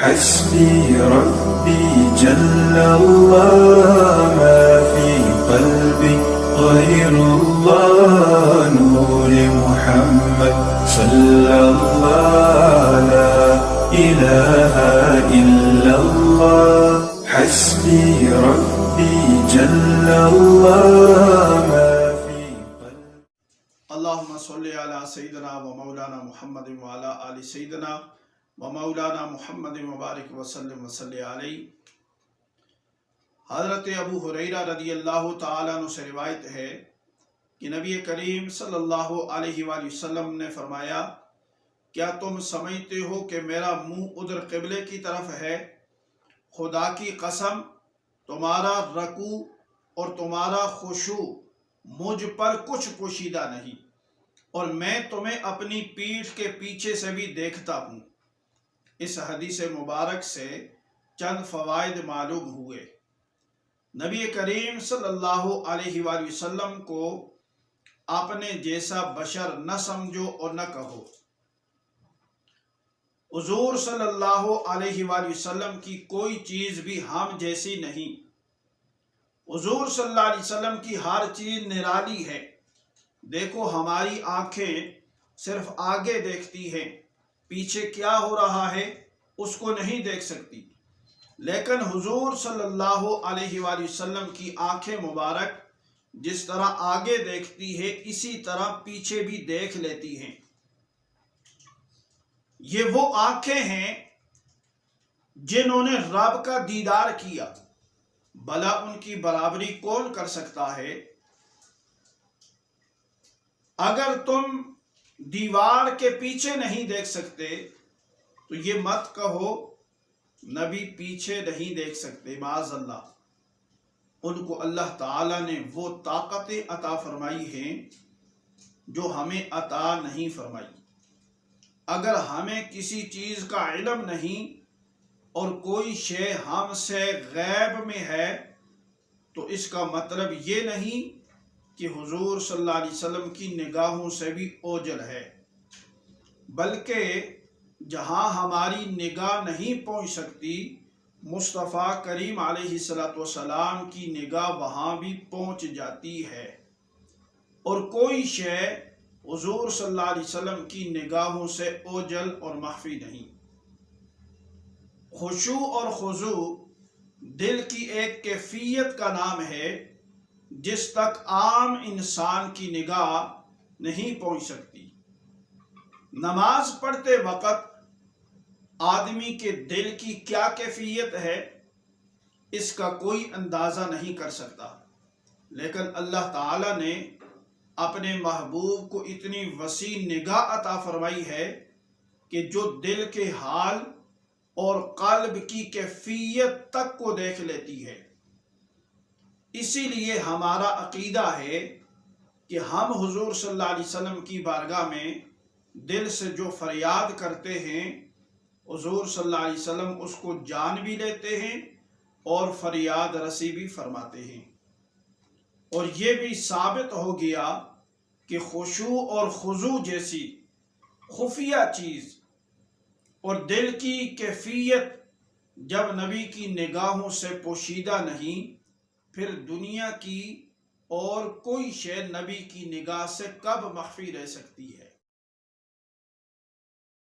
حسبي ربي جل الله ما في قلبي غير الله نور محمد صلى الله لا إله إلا الله حسبي ربي جل الله ما في قلبي اللهم صل على سيدنا ومولانا محمد وعلى آل سيدنا ومولانا محمد مبارک وسلم وصلی علیہ۔ حضرت ابو ہریرہ رضی اللہ تعالیٰ عنہ سے روایت ہے کہ نبی کریم صلی اللہ علیہ وآلہ وسلم نے فرمایا، کیا تم سمجھتے ہو کہ میرا منہ ادھر قبلے کی طرف ہے؟ خدا کی قسم تمہارا رکوع اور تمہارا خشوع مجھ پر کچھ پوشیدہ نہیں، اور میں تمہیں اپنی پیٹھ کے پیچھے سے بھی دیکھتا ہوں۔ اس حدیث مبارک سے چند فوائد معلوم ہوئے۔ نبی کریم صلی اللہ علیہ وآلہ وسلم کو اپنے جیسا بشر نہ سمجھو اور نہ کہو۔ حضور صلی اللہ علیہ وآلہ وسلم کی کوئی چیز بھی ہم جیسی نہیں۔ حضور صلی اللہ علیہ وسلم کی ہر چیز نرالی ہے۔ دیکھو ہماری آنکھیں صرف آگے دیکھتی ہیں، پیچھے کیا ہو رہا ہے اس کو نہیں دیکھ سکتی، لیکن حضور صلی اللہ علیہ وآلہ وسلم کی آنکھیں مبارک جس طرح آگے دیکھتی ہے اسی طرح پیچھے بھی دیکھ لیتی ہیں۔ یہ وہ آنکھیں ہیں جنہوں نے رب کا دیدار کیا، بھلا ان کی برابری کون کر سکتا ہے؟ اگر تم دیوار کے پیچھے نہیں دیکھ سکتے تو یہ مت کہو نبی پیچھے نہیں دیکھ سکتے، معاذ اللہ۔ ان کو اللہ تعالیٰ نے وہ طاقتیں عطا فرمائی ہیں جو ہمیں عطا نہیں فرمائی۔ اگر ہمیں کسی چیز کا علم نہیں اور کوئی شے ہم سے غیب میں ہے تو اس کا مطلب یہ نہیں کہ حضور صلی اللہ علیہ وسلم کی نگاہوں سے بھی اوجھل ہے، بلکہ جہاں ہماری نگاہ نہیں پہنچ سکتی مصطفیٰ کریم علیہ السلام کی نگاہ وہاں بھی پہنچ جاتی ہے، اور کوئی شے حضور صلی اللہ علیہ وسلم کی نگاہوں سے اوجھل اور مخفی نہیں۔ خشوع اور خضوع دل کی ایک کیفیت کا نام ہے جس تک عام انسان کی نگاہ نہیں پہنچ سکتی۔ نماز پڑھتے وقت آدمی کے دل کی کیا کیفیت ہے اس کا کوئی اندازہ نہیں کر سکتا، لیکن اللہ تعالیٰ نے اپنے محبوب کو اتنی وسیع نگاہ عطا فرمائی ہے کہ جو دل کے حال اور قلب کی کیفیت تک کو دیکھ لیتی ہے۔ اسی لیے ہمارا عقیدہ ہے کہ ہم حضور صلی اللہ علیہ وسلم کی بارگاہ میں دل سے جو فریاد کرتے ہیں حضور صلی اللہ علیہ وسلم اس کو جان بھی لیتے ہیں اور فریاد رسی بھی فرماتے ہیں۔ اور یہ بھی ثابت ہو گیا کہ خشوع اور خضوع جیسی خفیہ چیز اور دل کی کیفیت جب نبی کی نگاہوں سے پوشیدہ نہیں، پھر دنیا کی اور کوئی شے نبی کی نگاہ سے کب مخفی رہ سکتی ہے؟